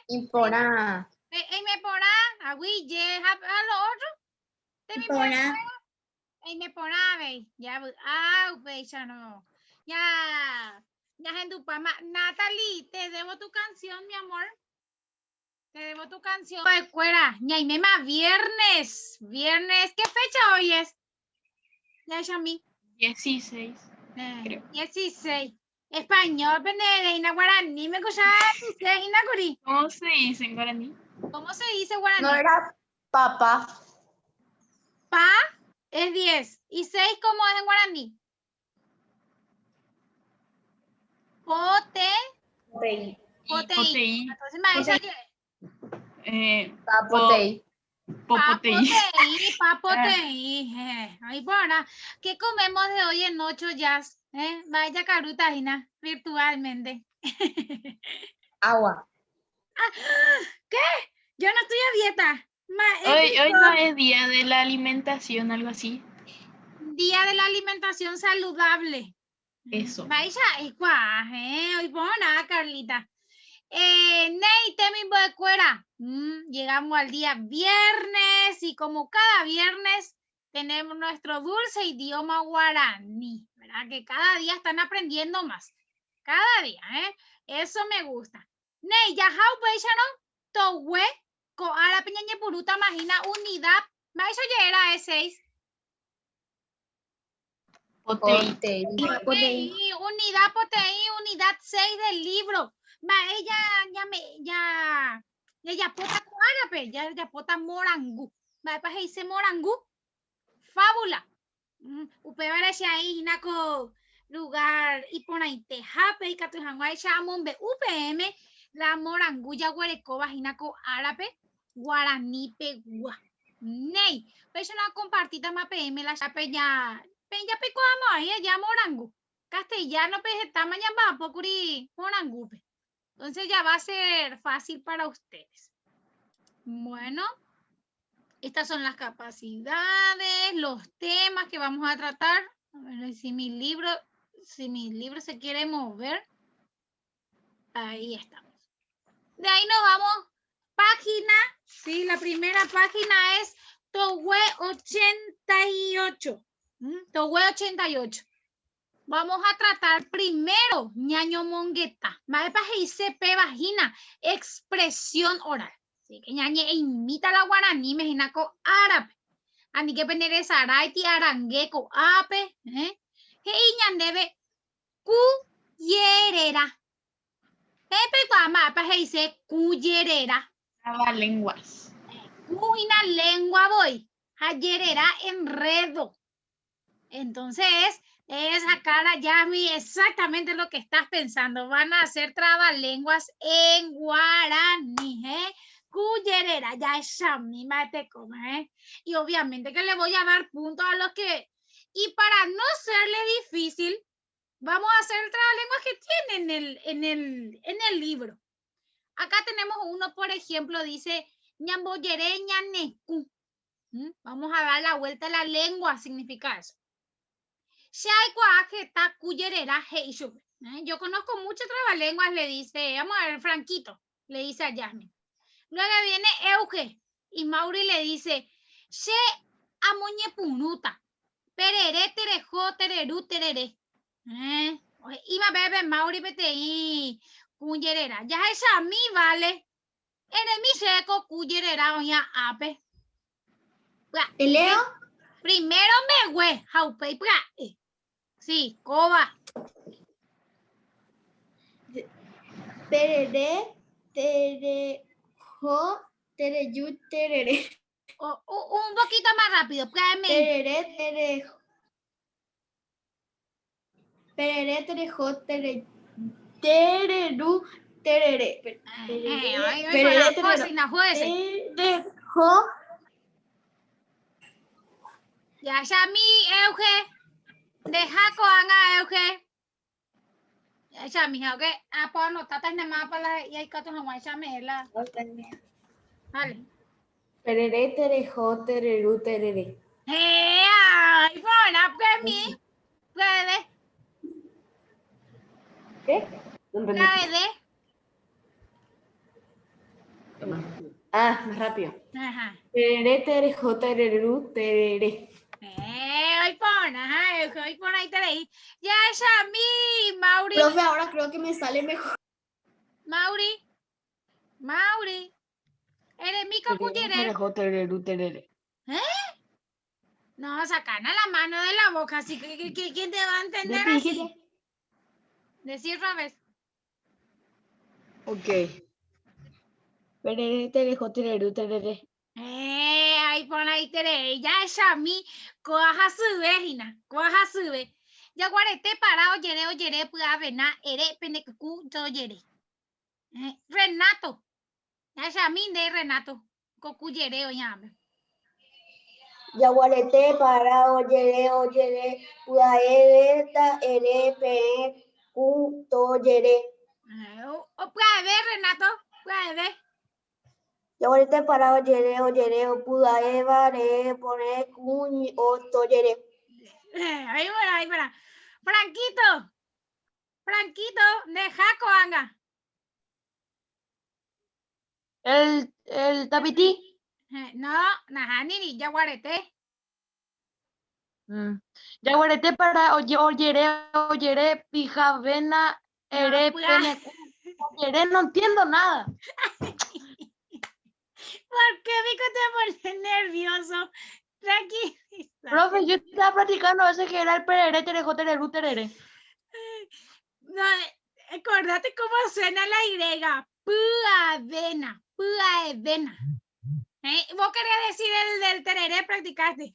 Impona. Me pona, agüille, a lo otro. Te me pona. Me pona, ve. Ya, ya no. Ya en tu pama. Natalie, te debo tu canción, mi amor. Te debo tu canción. Pues, cuera, ñaimema, viernes. Viernes, ¿qué fecha hoy es? Ya, Yami. 16. Creo. 16. Español, Penereina, guaraní, me escuchaba 16, Inacuri. ¿Cómo se dice en guaraní? ¿Cómo se dice guaraní? No era papa. Pa es 10. ¿Y 6 cómo es en guaraní? Pote. Potei. Potei. Entonces me dice que Papotei. Popotei. Papotei. Ay, bueno, ¿qué comemos de hoy en 8 jazz? Vaya caruta, Ina, virtualmente. Agua. ¿Qué? Yo no estoy a dieta. Hoy no es día de la alimentación, algo así. Día de la alimentación saludable. Eso. Vaya, hoy buena, Carlita. Ney, temi de cuera. Llegamos al día viernes y como cada viernes tenemos nuestro dulce idioma guaraní, ¿verdad? Que cada día están aprendiendo más. Cada día, Eso me gusta. Ney, ya how no towe ko ara peñañe puruta imagina unidad. Maisha ya era E6. Potei. Unidad potei, unidad 6 del libro. Ya pota árabe, ya pota morangu. Pa dice morangu. Fábula. Upe parece ahí naco lugar y ponaite jape y catujanguay chamombe UPM la morangu ya guarecoba hinaco árabe guaraní pegua. Ney, pues una compartita más PM la chape ya picoamos ahí ya morangu. Castellano pues tamaña va pocuri morangu. Entonces ya va a ser fácil para ustedes. Bueno, estas son las capacidades, los temas que vamos a tratar. A ver si mi libro se quiere mover. Ahí estamos. De ahí nos vamos. Página, sí, la primera página es Togüe 88. Togüe 88. Vamos a tratar primero ñaño mongueta. Más dice P vagina, expresión oral. Así que ñañe imita la guaraní, mejinaco árabe. Ani que penere saraiti arangueco ape. Hei ñandebe cuyerera. Pepe guama pa dice cuyerera. Trabalenguas. Una lengua voy. Ayerera enredo. Entonces, esa cara, Yami, exactamente lo que estás pensando. Van a hacer trabalenguas en guaraní, Cuyerera, ya es Yami, mate come, Y obviamente que le voy a dar puntos a los que... Y para no serle difícil, vamos a hacer trabalenguas que tienen en el libro. Acá tenemos uno, por ejemplo, dice ñamboyere ñanecu. Vamos a dar la vuelta a la lengua, significa eso. Yo conozco muchas trabalenguas, le dice, vamos a ver, Franquito, le dice a Yasmin. Luego viene Euge y Mauri le dice, she amoñe punuta, perere, terejo, tereru, terere. Iba bebe Mauri pete cuyerera. Ya es a mí, vale. En el mi seco cuyerera oña ape. ¿Te leo? Primero me hue, jaupe, sí, coba. Tereré, terejo, tereyu, tereré. Un poquito más rápido. Tereré, terejo. Pereré, terejo, tereru, tereré. Pereré, terejo. Ya, Yami, Euge. Deja coanga, Euge. Ya, Yami, Euge. Pues no, tatas nada más para y hay que tomar chamela. Vale. Pereré, terejo, tereru, tereré. Ay, buena, pues mi. Puede. ¿Qué? Puede. Ah, más rápido. Ajá. Tereré, terejo, tererú, tereré. Hoy pon, ajá, hoy pon ahí te leí. Ya es a mí, Mauri. Profe, ahora creo que me sale mejor. Mauri. Eres mi cocuyere. Terejo, tererú, terere. No, sacan a la mano de la boca, así que ¿quién te va a entender así? Decir otra vez. Ok. Perere, terejo, tererú, terere. Ahí pon ahí tere. Ya es a mí, coaja sube, Gina, coaja sube. Ya guarete para oyere, pueda vena, ere, penecucu, yo oyere. Renato. Ya es a mí de Renato. Cocuyere, oñame. Yaguarete, para, oyere, udaere, ta, ere, pe, cu, to, yere. O puede ver, Renato, puede ver. Yaguarete, para, oyere, opudae, vare, pone, cu, o, to, yere. Ahí para. Franquito, deja coanga. El tapití. No, najanini, yaguarete. Yaguarete para oyere, pijavena, No, ere, pueda. pene, oyere, no entiendo nada. ¿Por qué Vico te pone nervioso? Tranquilízate. Profe, yo estaba practicando ese que era el perere, terejo, tererú, terere. No, acordate cómo suena la Y. Puavena. ¿Vos querías decir el del tereré? Practicaste.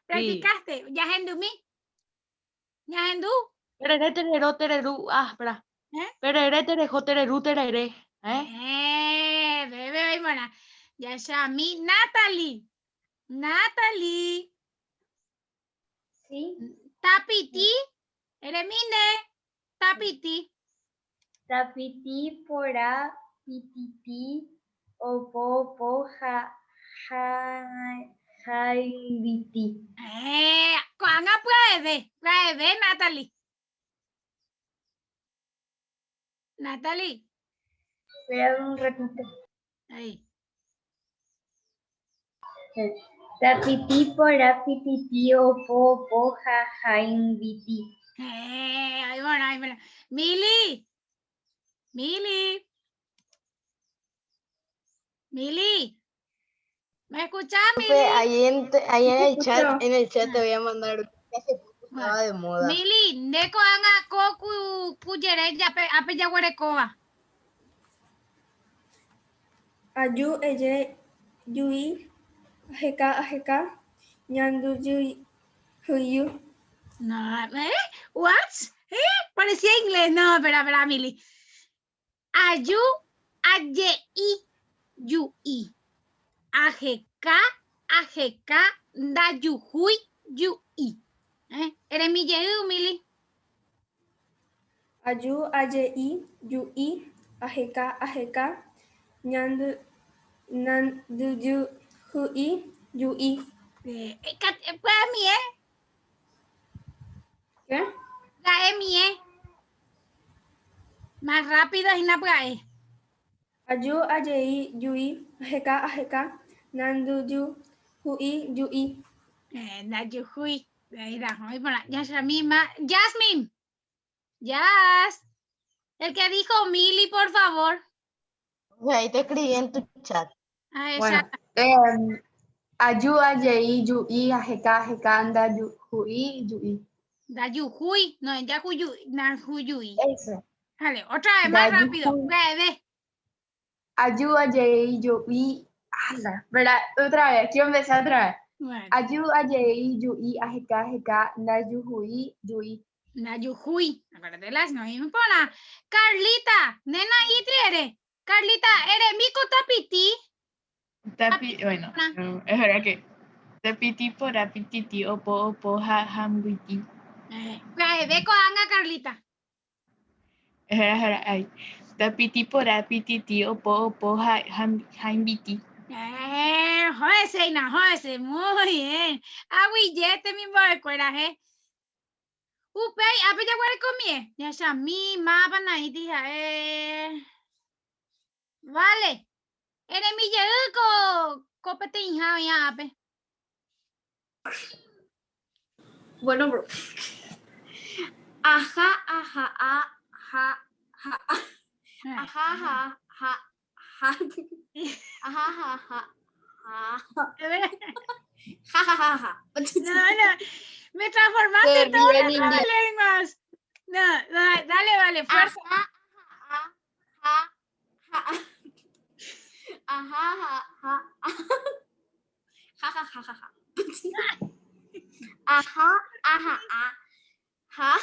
¿Practicaste? ¿Yahendumí? ¿Yahendú? Perere, terero, tererú. Ah, espera. Perere, terejo, tererú, terere. Bebé, bueno. Yashami, Natalie. Sí. Tapiti. Eremine. Tapiti. Tapiti, pora, pititi, opo, jaibiti. Cuanga puede, Natalie. Espera un ratito. Ahí. Tapiti, pora, pititi, opo, jaibiti. Ahí bueno. Mili. ¿Me escuchás, Mili? Ahí en el chat te voy a mandar que hace poco estaba de moda. Mili, neko anga ko kuyere ape yaguarekoa. Ayu, eye, yui, ajeka, ñandu, yui, huyu. No, What? Parecía inglés. No, espera, Mili. Ayu, yui. Ajeka, dayuhui, yui. ¿Eres mi yehu, Mili? Ayu, ayei, yui, ajeka, ñandu, yui. Pues mi, ¿Qué? mi, más rápido y na pues. Ayu, ayei, yui, ajeka, ñandu, yui. Dayuhui. Mira, voy por ya es la misma. Jasmine. Jas. El que dijo Mili, por favor. Ahí te escribí en tu chat. Bueno, Ayu, ayei, yui, ajeka, anda, yui. Dayuhui. No, Yuyui. Eso. Vale, otra vez, más rápido. Ve. Ayu, ayei, yui. ¿Verdad? Otra vez, quiero empezar otra vez. Bueno, Ayu, ayei, yui, ajeka, anda, yui. Dayuhui. Acuérdate las no me pona. Carlita. Nena, ¿y eres? Carlita, ¿eres mico tapiti? Bueno, es verdad que tapiti por apititi, opo, jambiti. Ve con anga, Carlita. Es verdad, ay. Tapiti por apititi, opo, jambiti. Jódese, Ina, jódese. Muy bien. Aguillete, mi coraje. Upey, ape ya guare comie. Ya mi mapa na iti. Vale. Ere mi yeco copetín ya pe. Bueno, bro. Ajá, ajá, ajá, ajá, ajá, ajá, ajá, ajá, ajá, ajá. No, me transformaste en todas las nuevas lenguas. No, dale, vale, fuerza. Ajá, ajá, ajá.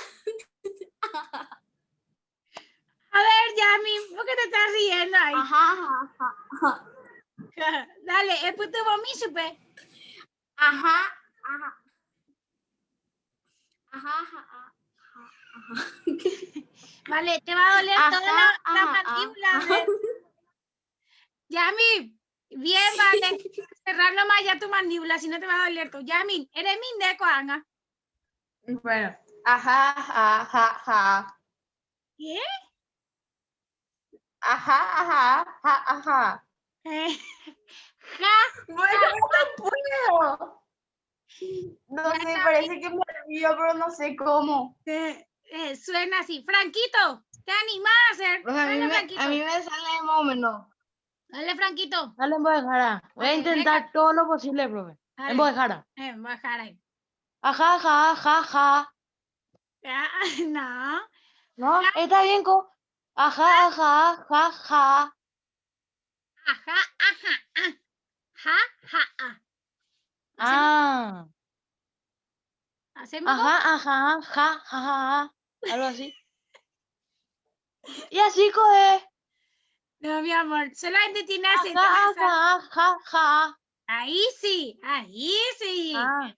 A ver, Yami, ¿por qué te estás riendo ahí? Ajá, ajá, ajá. Dale, es puto mi supe. Ajá, ajá. Ajá, ajá, ajá. Vale, te va a doler Ajá, toda la ajá, mandíbula. ajá. ¿Ves? Yami, bien, vale. Cerrar nomás ya tu mandíbula, si no te va a doler todo. Yami, eres mi de coanga. Bueno, ajá, ajá, ajá. ¿Qué? Ajá, ajá, ajá, ajá. Ja, Bueno, no puedo. No ya sé, está parece que me olvido, pero no sé cómo. suena así. Franquito, ¿te animás a hacer? Pues a Dale, Franquito. mí me sale más o menos. Dale, Franquito. Dale en voz de jara. Voy a Dale, intentar venga. todo lo posible, profe. Dale. En voz de jara. Voy a dejar ahí. Ajá, ajá, ajá, ajá. No. No, está bien con. Ajá, ajá, ajá, ajá. Ajá, ajá, ja, ja, Ah. ¿Hacemos vos? Ajá, ajá, ja, ja, ja. Algo así. Y así coge. No, mi amor, solamente tiene acento Ajá, nasal. ajá, ja, ja. Ahí sí, ahí sí. Ah.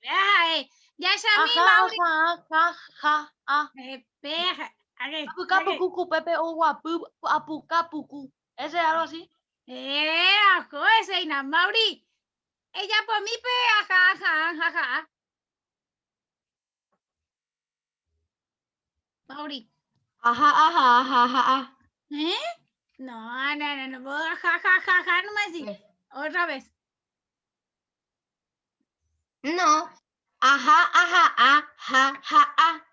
Ya Yami, Ajá, Mauri. ajá, ja, ja, ah. Espera. Apucapucu, pepe, o guapu, apucapucu. Ese es algo así. Ajo, ese y Mauri. Ella por mí, ajá, ajá, ajá. Mauri. Ajá, ajá, ajá, ajá. ¿Eh? No. Vos ja, ja, ja, ja, no me decís. Otra vez. No. Ajá, ajá, ajá, ajá, ajá.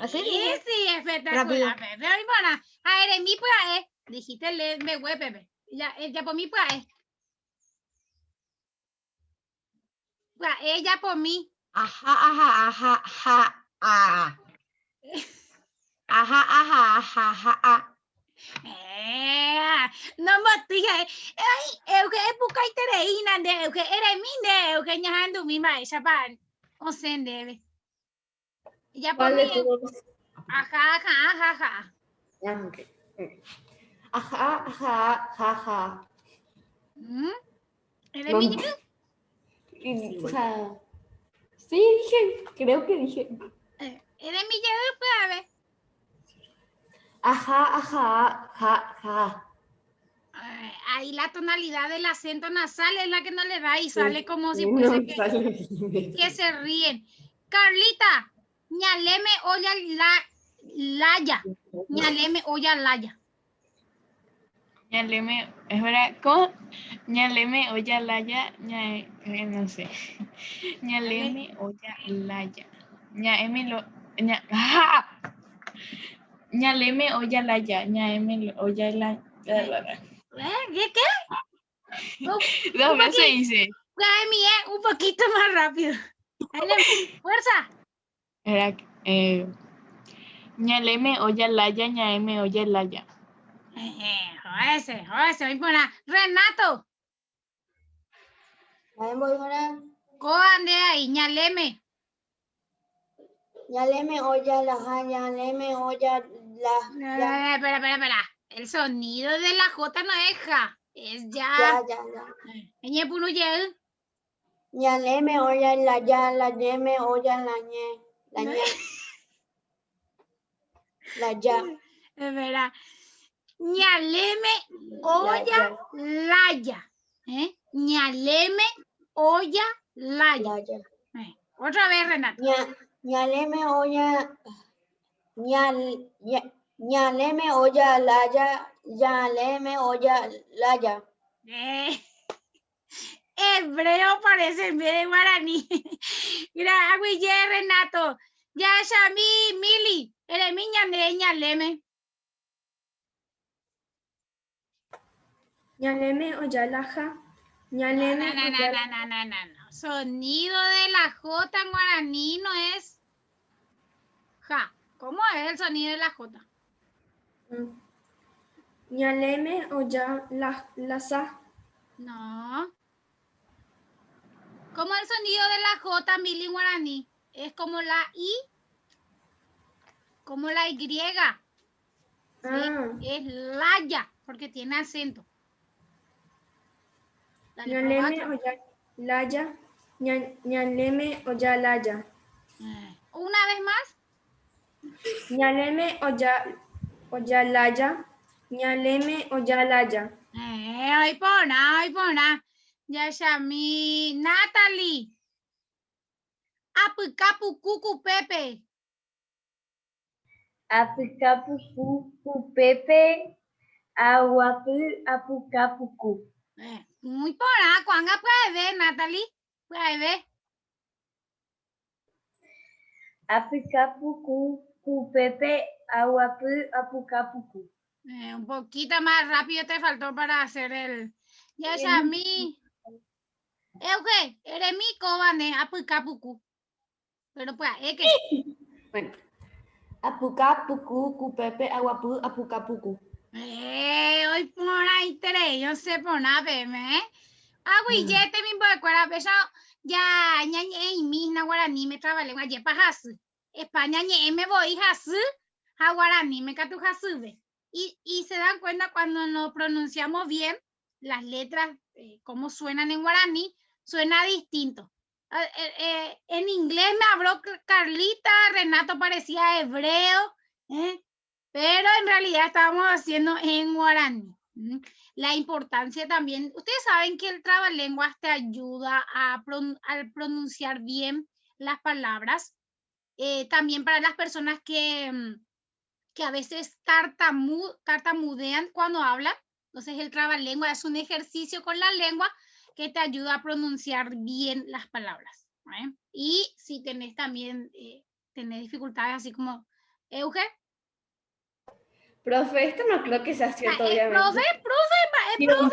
Así Así dije. sí, espectacular. Rápido. Pero bueno, a ver, en mi pues, dijiste me güey, Pepe. Ya por mí pues. Ella por mí. Ajá, ajá, ajá, ajá, ajá. Ajá, ajá, ajá, ajá, ajá. No me digas. Ay, eu que época y tereína de eu que era minde, eu que ñajando mi ma esa pan. O sen debe. Ya por Vale, mí. todos. Ajá, ajá, ajá, ajá. Ya, ok. Ajá, ajá, ajá, ajá. ¿Eres No, mi? o sea, sí, dije, creo que dije. ¿Eres mi pues a ver? Ajá, ajá, ajá, ajá. Ahí la tonalidad del acento nasal es la que no le da y Sí, sale como si no fuese sale. que se ríen. Carlita, ñaleme olla laya. Ñaleme olla laya. Ñaleme, es verdad, ¿cómo? Ñaleme, olla, laya, no sé. Ñaleme, olla, laya. Ñaeme, ¡ah! Ñaleme, olla, laya. Ñaeme, olla, laya. ¿Qué? Dos veces hice. Un poquito más rápido. Dale, fuerza. Era, ñaleme, olla, laya, ñaeme, olla, laya. Joder, voy a poner. Renato, Ahí voy a coande ahí, ñaleme. ya leme olla la ja, ya leme olla la ya. Espera. El sonido de la J no es ja, es ya. Ya. Ñe puno ye. Ya leme olla la ya, la yeme olla la ñe. La ñe. La ya. Espera. Ñaleme olla laya. Ñaleme olla laya. La ya. Otra vez, Renato. Ya leme olla ya leme olla la ya, ya leme olla la ya. Hebreo parece en vez de guaraní. Mira, Agüille, Renato. Ya, Shami, Mili. Eres mi ñaneña, leme. Ñaleme o yalaja. Ñaleme o yalaja. No. Sonido de la J en guaraní no es ja. ¿Cómo es el sonido de la J? Ñaleme o yalaza. No. ¿Cómo es el sonido de la J, Mili, en guaraní? Es como la I, como la Y. ¿Sí? Es laya, porque tiene acento. Dale, Ñaleme o yalaya. Ñaleme o yalaya. Una vez más. Ñaleme o yalaya. Ñaleme o yalaya. Hoy pona. Ya Shami, Natalie. Apucapu cucu Pepe. Apucapucu Pepe, aguapu apucapucu. Muy pona, cuanga puede ver, Natalie. Puede ver. Apucapucu Pepe, aguapu apucapucu. Un poquito más rápido te faltó para hacer el. Ya Shami. Euge, eres mi cobane, apucapucu. Pero pues, es que. Bueno. Apuca, pucu, cupepe, aguapu, apuca, pucu. Hoy por ahí tres, yo sé por nada, ¿eh? Agüillete, mi bocuera, pero ya, ñañe, y mi na guaraní me trabalé, guaye, pa jasu. España, ñe, me voy jasu, a guaraní me catu jasu, ve. Y se dan cuenta cuando nos pronunciamos bien, las letras, cómo suenan en guaraní, suena distinto. En inglés me habló Carlita, Renato parecía hebreo, pero en realidad estábamos haciendo en guaraní. La importancia también, ustedes saben que el trabalenguas te ayuda a pronunciar bien las palabras. También para las personas que a veces tartamudean cuando hablan. Entonces el trabalengua es un ejercicio con la lengua que te ayuda a pronunciar bien las palabras. Y si tenés también tenés dificultades así como Euge. Profe, esto no creo que sea cierto, obviamente. Profe. Esto no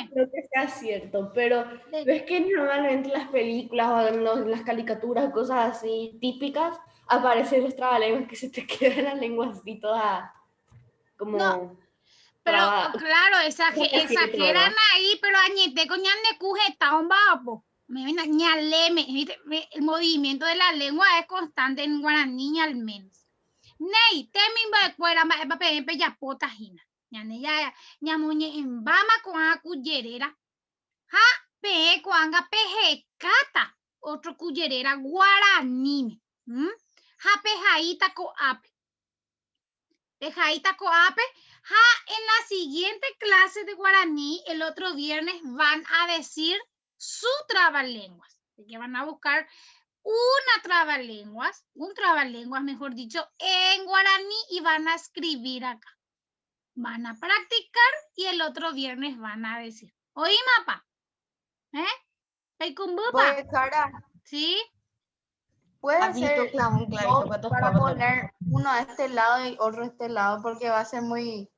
creo que sea cierto, pero ves que normalmente en las películas o en las caricaturas, cosas así típicas, aparecen los trabalenguas que se te quedan las lenguas así todas como... No, pero claro, exageran ahí, pero añete con ñande cujeta un bapo. Ñaleme, el movimiento de la lengua es constante en guaraní al menos. Nei, temin ba cuera ma ba pe ya pota hina. Ñane ya ñamuñe en bama con a cuyerera. Ha pe cuanga peje cata. Otro cuyerera guaraní. Ha pejaita co ape. Pejaita co ape. Ha, en la siguiente clase de guaraní, el otro viernes van a decir su trabalenguas. Así que van a buscar un trabalenguas, mejor dicho, en guaraní y van a escribir acá. Van a practicar y el otro viernes van a decir. Oí, mapa. Pues, Cara, ¿Sí? puede Pablito, ser clavón, clarito, ¿cuántos para clavos poner uno de este lado y otro de este lado, porque va a ser muy...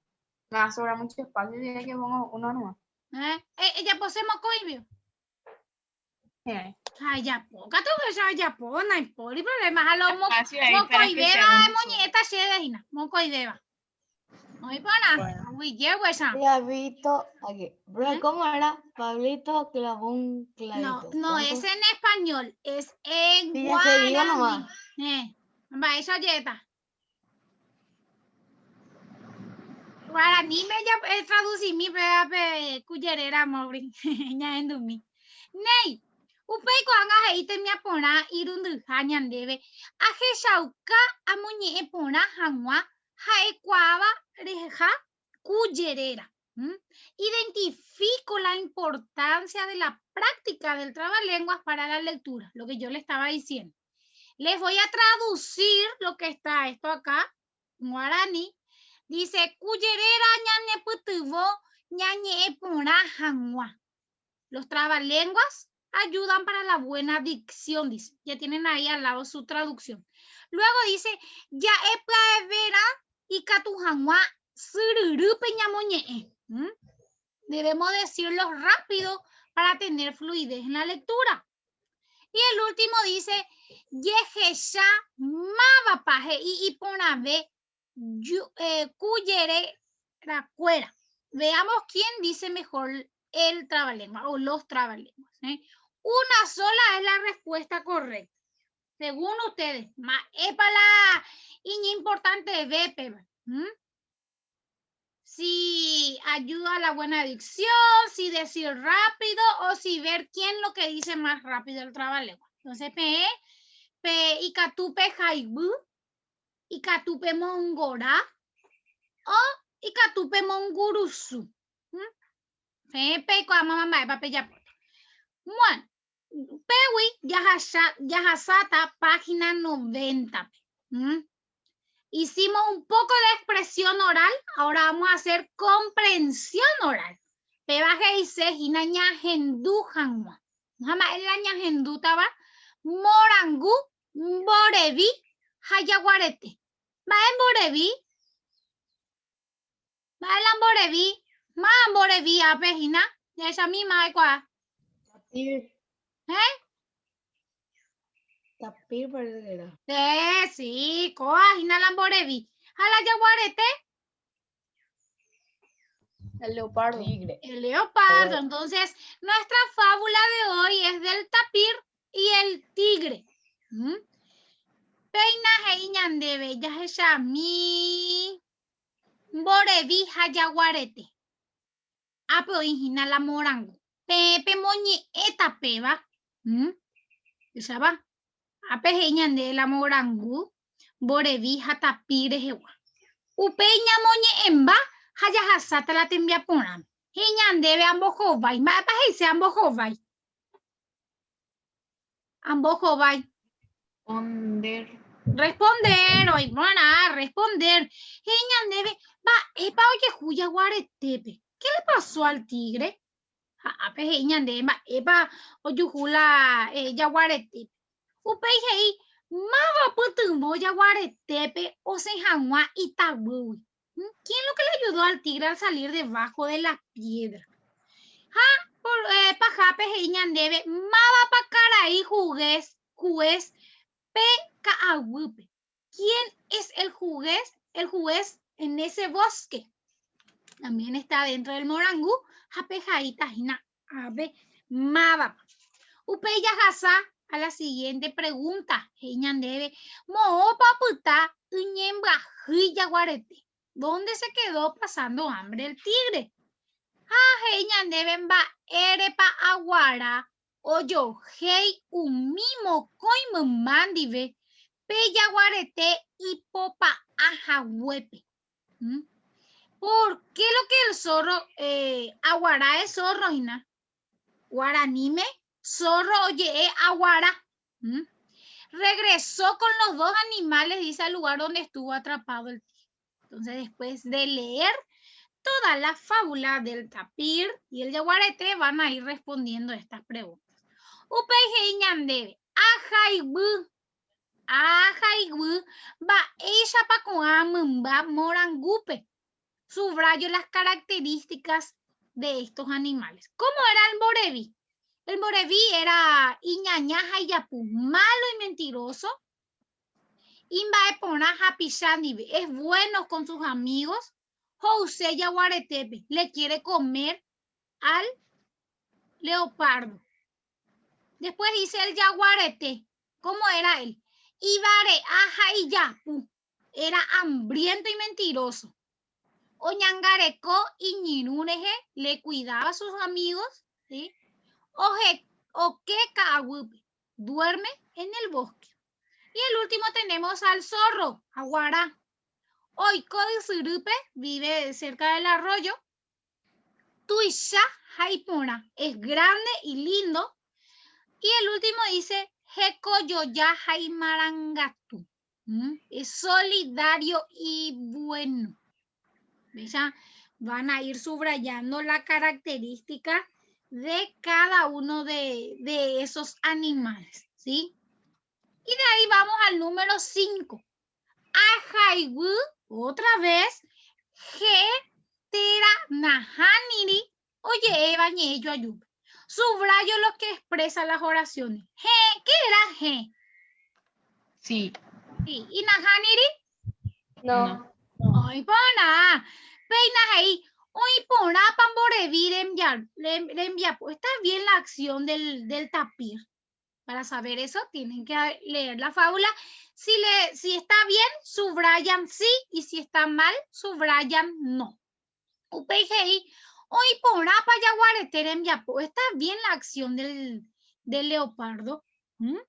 Me va a sobrar mucho espacio y que pongo uno nomás. Ella posemos coibio. Ay, ya poca tu besa, ya po, no hay por problema. A lo moco y beba, moñeta, shedehina, moco y beba. No hay para uy, llevo esa. Clavito, aquí. ¿Cómo era? Pablito, clavón, clavito. No es en español, es en Sí, ya se digo nomás. Va, esa yeta. Guaraní me ya traducí mi beba cuyerera mobri, ya en dumi. Nei. Upei kwanga heite mi apona irundu hanyan debe. Aje shauka amuñe epona hanwa hae kwaba reja cuyerera. Identifico la importancia de la práctica del trabalenguas para la lectura, lo que yo le estaba diciendo. Les voy a traducir lo que está esto acá, guaraní. Dice, cuyerera ñane putuvo, ñañe pora hangua. Los trabalenguas ayudan para la buena dicción, dice. Ya tienen ahí al lado su traducción. Luego dice, ya vera y katujangua sururu peñamoñe. Debemos decirlo rápido para tener fluidez en la lectura. Y el último dice, yejesha mavapaje y ponabe cuyere la cuera. Veamos quién dice mejor el trabalengua o los trabalenguas. Una sola es la respuesta correcta. Según ustedes, es para la importante VP. Si ayuda a la buena dicción, si decir rápido o si ver quién lo que dice más rápido el trabalengua. Entonces, ikatupe jaibu, ikatupe mongora o ikatupe mongurusu. Bueno, Pewi Yahasata, página 90. Hicimos un poco de expresión oral, ahora vamos a hacer comprensión oral. Pebaje y se hinaña hendujanwa. Jama el aña hendutaba morangu borevi hayaguarete. Va en borevi. Va en borevi. Ma borevi apejina. Ya esa misma cuá. Tapir. Tapir parece que era. Sí, coa hina la borevi. Hala yaguarete. El leopardo. Tigre. El leopardo. Entonces, nuestra fábula de hoy es del tapir y el tigre. Peina heiñandebe yaheshami borevi hayaguarete. Ape origina la morango. Pepe moñi eta peba. Esa va. Ape heiñande la morango. Borevi hatapire hewa. Upeña moñi emba. Haya hasata la tembia ponan. Heiñandebe ambos jovai. Ma pajese ambos jovai. Ambos jovai. Responder, hoy van a responder. Heiñandebe va epa oye juya guaretepe. ¿Qué le pasó al tigre? Ape heiñandebe va epa oye jula yaguaretepe. Upei mava putumbo yaguaretepe o se janwa itabui. ¿Quién lo que le ayudó al tigre al salir debajo de la piedra? Pajape heiñandebe mava pa caray jugués pe kaahupe. ¿Quién es el jugués? El jugués en ese bosque. También está dentro del morangú. Japejaita hina ave mava. Upeya hasa a la siguiente pregunta. Heiñandebe mo paputa uñembra yaguarete. ¿Dónde se quedó pasando hambre el tigre? Heiñandebe va erepa aguara. Oyo hei umimo koimumandive. Peya guarete y popa ajahuepe. ¿Por qué lo que el zorro, aguará es zorro, Ina? Guaranime, zorro, oye, aguará. Regresó con los dos animales, dice, al lugar donde estuvo atrapado el tigre. Entonces, después de leer toda la fábula del tapir y el yaguarete, van a ir respondiendo a estas preguntas. Upei ñandebe, ajaibu. Va ella pa coamumba morangupe. Subrayo las características de estos animales. ¿Cómo era el borevi? El borevi era iñañaja y yapu, malo y mentiroso. Imba eponaja pisanibe, es bueno con sus amigos. Jose yaguaretepe, le quiere comer al leopardo. Después dice el yaguarete. ¿Cómo era él? Ibare, aja y yapu. Era hambriento y mentiroso. Oñangareco y ñiruneje le cuidaba a sus amigos. ¿Sí? Oque kaahupe. Duerme en el bosque. Y el último tenemos al zorro, aguará. Oiko de Surupe vive cerca del arroyo. Tuisha jaipona es grande y lindo. Y el último dice Hekoyoya Jaimarangatu. Es solidario y bueno. van a ir subrayando la característica de cada uno de esos animales, ¿sí? Y de ahí vamos al número 5. Ajaiwu, otra vez, G, Tera, Nahaniri, oye, Eva, Ñeyo, Ayub. Subrayo lo que expresa las oraciones. G, ¿qué era G? Sí. Sí. ¿Y Nahaniri? No. Ay, pana. Peinas ahí. Hoy pona pamborevir enviar. Pues está bien la acción del tapir. Para saber eso, tienen que leer la fábula. Si está bien, subrayan sí, y si está mal, subrayan no. UPGI, hoy pona payaguareter enviapo. Está bien la acción del leopardo. Luego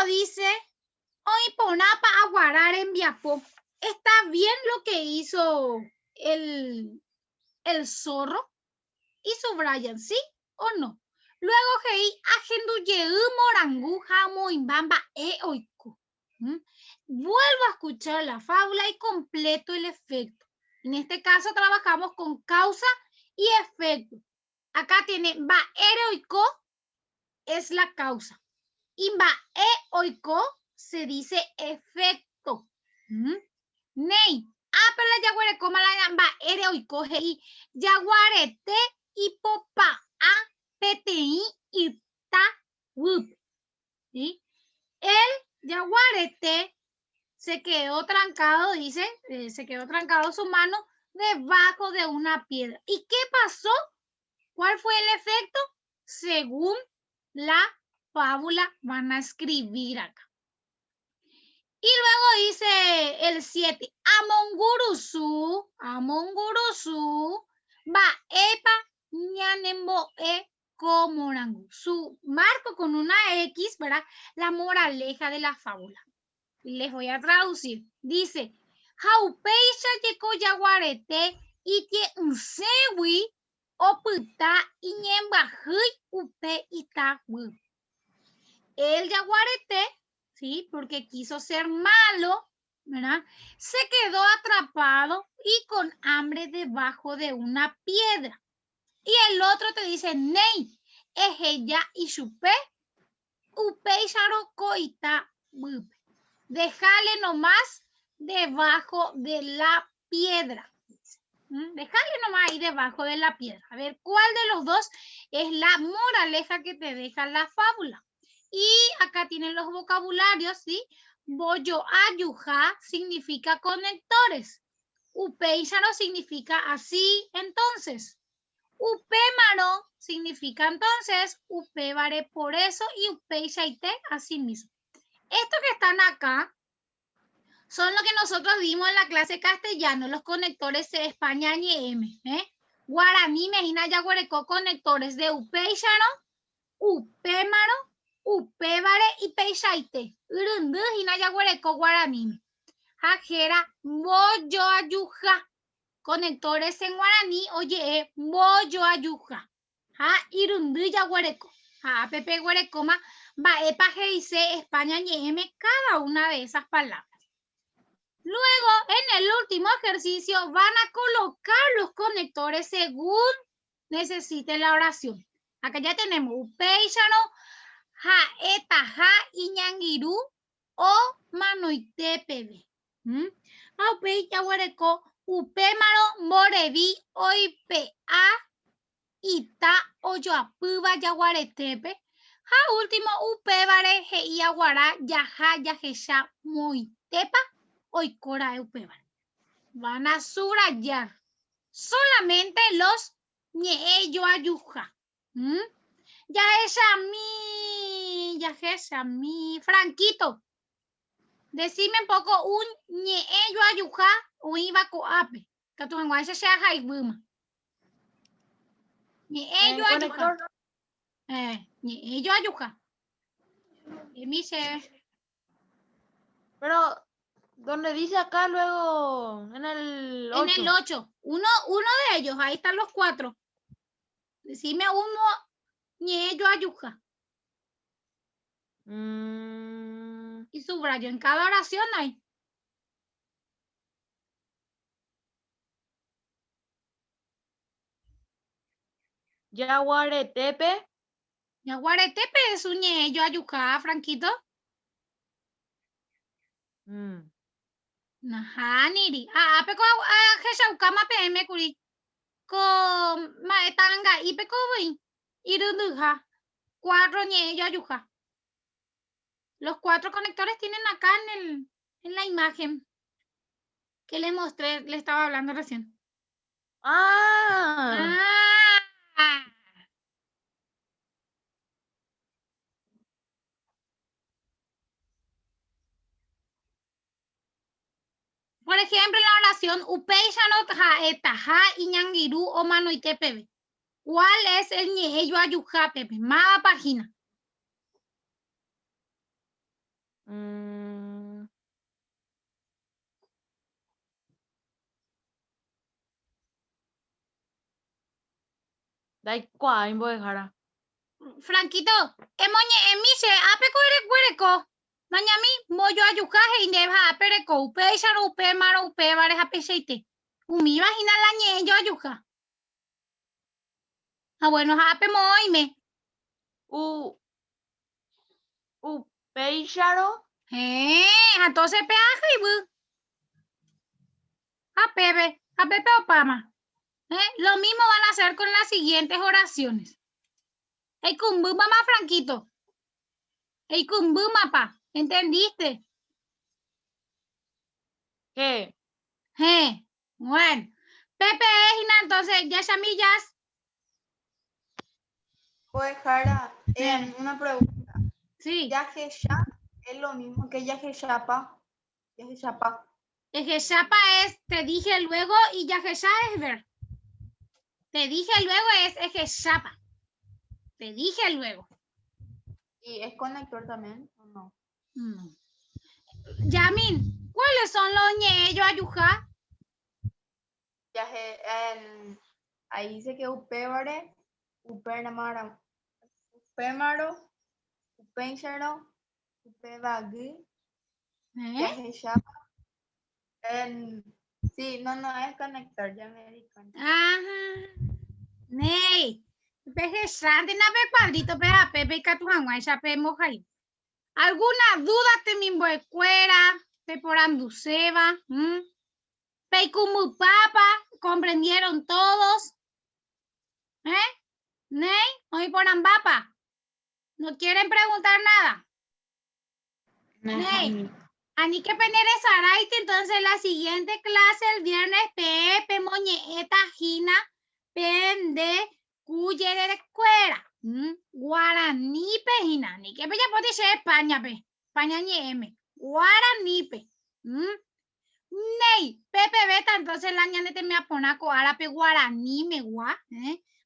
dice, hoy pona pa aguarar enviapo. Está bien lo que hizo el zorro, y subrayan sí o no. Luego hei ajenduye morangu jamo imbamba e oiku. Vuelvo a escuchar la fábula y completo el efecto. En este caso trabajamos con causa y efecto. Acá tiene va ere oiko, es la causa. Y va e oiko se dice efecto. Nei. Pero la yaguare coma la va ere oiko hei yaguarete y popa a PTI y ta wup. ¿Sí? El yaguarete se quedó trancado, dice, se quedó trancado su mano debajo de una piedra. ¿Y qué pasó? ¿Cuál fue el efecto? Según la fábula van a escribir acá. Y luego dice el 7, Amongurusu, va epa ñanembo e comorangu. Su marco con una X, ¿verdad? La moraleja de la fábula. Les voy a traducir. Dice, Jaupeisha yeko yaguarete y tie unsewi oputa iñemba hui upe ita wu. El yaguarete, ¿sí? Porque quiso ser malo, ¿verdad? Se quedó atrapado y con hambre debajo de una piedra. Y el otro te dice, Nei, ejeya y chupe, upe y coita, déjale nomás debajo de la piedra. Déjale nomás ahí debajo de la piedra. A ver, ¿cuál de los dos es la moraleja que te deja la fábula? Y acá tienen los vocabularios, ¿sí? Boyo ayuja significa conectores. Upeishano significa así, entonces. Upémaro significa entonces, upébare por eso y upeishaite así mismo. Estos que están acá son lo que nosotros vimos en la clase castellano, los conectores de España y M. Guaraní, Mejina, Yaguarecó, conectores de Upeishano, Upémaro, Upébare y Peishaite. Urundú, Hina, Yaguarecó, Guaraní. Jajera, Boyo, Ayuja. Conectores en guaraní, oye, Boyo, Ayuja. Irundú, Yaguarecó. Pepe, Guarecoma, Baepa, G.I.C., España y M, cada una de esas palabras. Luego, en el último ejercicio, van a colocar los conectores según necesite la oración. Acá ya tenemos Upeishano, Jaeta, Ja, Iñangiru o Manoitepebe. Upei, Yaguarecó, Upémaro, Morevi, Oipe, A, Ita, Oyoapuba, Yaguaretepe. Ja, último, Upébare, Jeia, Guará, Yaja, Yajesha, Moitepa. Oikora Eupeba. Van a subrayar solamente los ñeello ayuja. Ya es a mí, Franquito. Decime un poco un ñeello ayuja o iba coape. Que tu lenguaje sea jaibuma. Ñeello ayuja. Ñeello ayuja. Pero donde dice acá luego en el 8. En el 8. Uno de ellos, ahí están los 4. Decime uno, ñeello ayuja. Y subrayo en cada oración hay. Yaguaretepe. Yaguaretepe es un ñeño ayuca, Franquito. Ajá, niri. Peko Jeshaucama PM curi. Con maetanga y peco voy. Irunduja. 4 ñeño ayuca. Los 4 conectores tienen acá en la imagen que le mostré, le estaba hablando recién. Ah. Por ejemplo, en la oración Upeisanot ha etaja iñangiru o manoitepebe. ¿Cuál es el ñeño ayuja, Pepe? Mala página. Dai kwa imbo dejara. Franquito, emoñe emise apeco erecuereco. Mañami, moyo ayucaje y neva apereco. Upe isaro upe maro upe vares apeseite. Umi vagina la ñeño ayuja. Bueno, ape moime. Upeixaro. Entonces peaje y bu. A Pepe Opama. Lo mismo van a hacer con las siguientes oraciones. El cumbu, mamá Franquito. El cumbu, mapa. ¿Entendiste? Bueno. Pepe, entonces, ya chamillas. Pues, Jara, una pregunta. Sí. Yajesha es lo mismo que Yajeshapa. Yajeshapa. Yajeshapa es te dije luego y Yajesha es ver. Te dije luego es Yajeshapa. Te dije luego. ¿Y es conector también o no? No. Yamin, ¿cuáles son los ñeños ayuja? Ahí dice que upevare, upernamara, upemaro, upenchero, upevagi, yajeshapa. Sí, no es conector, ya me di cuenta. Ajá. Ney. Peje sante na pe cuadrito pe Pepe Catujanguay ya pe mojai. ¿Alguna duda te mimbo escuela? Pe por Anduceba. Pe como papa. ¿Comprendieron todos? Ney, hoy por Ambapa. ¿No quieren preguntar nada? Ney. Ani que penere saraite, entonces la siguiente clase el viernes Pepe Moñeta Gina Pende Cuyere de escuela. Guaraní pe Gina. Ni que bella puede ser España pe. España ni M. Guaraní pe. Ney. Pepe beta entonces la ñanete me aponaco árape guaraní me gua.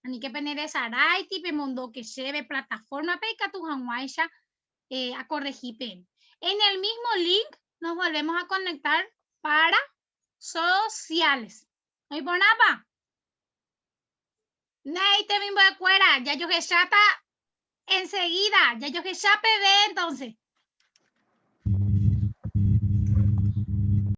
Ani que penere saraite pe mondo que se ve plataforma pe catujanguaisha a corregir pe. En el mismo link nos volvemos a conectar para sociales. ¿Hoy por nada? Ney, te mismo de cuera. Ya yo que chata enseguida. Ya yo que chape ve entonces.